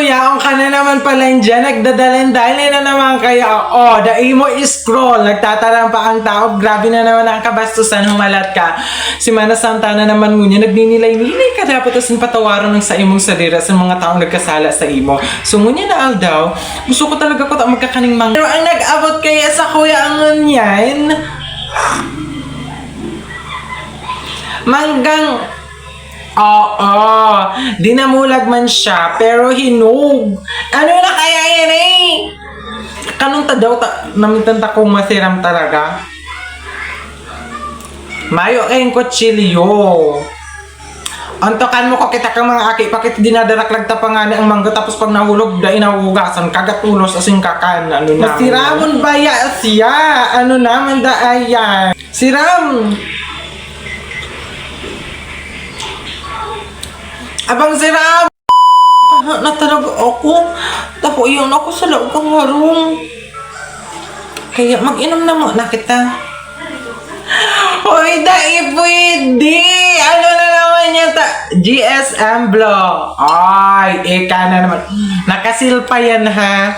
Yaong ka na naman pala dyan. Nagdadalin-dalin na naman kaya. Dai mo scroll. Nagtataran pa ang tao. Grabe na naman ang kabastusan. Humalat ka. Si Mana Santana naman ngunya. Nagninilay-nilay ka dapat asin patawaran ng sa imong sadira sa mga taong nagkasala sa imo. So ngunya na aldaw. Gusto ko talaga ko magkakaning mang. Pero ang nag-abot kaya sa kuya ang ngunyan. Manggang dinamulag man siya, pero hinog. Ano na kaya yan eh? Kanong tadaw, namitanta kong masiram talaga. Mayo kayong kutsilyo. Antokan mo ko kita kang mga aki, pakit dinadaraklag ta pa nga ang mangga, tapos pag nahulog, dahil nahugasan, kagatulos asing kakan, ano na. Siramon ba ya siya? Ano naman da ayan? Siram! Abang siram! Natalog ako. Tapo iyon ako sa loob ng harong. Kaya mag-inom na muna kita. Hoy, pwede! Ano na naman yan GSM Block. Ay, eka na naman. Nakasilpa yan ha.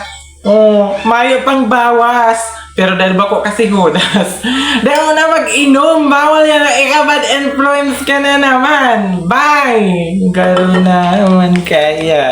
Mayo pang bawas. Pero dahil ba ko kasi hudas. Dahil mo na mag-inom. Bawal yan na bad influence ka na naman. Bye! Garo na naman kaya.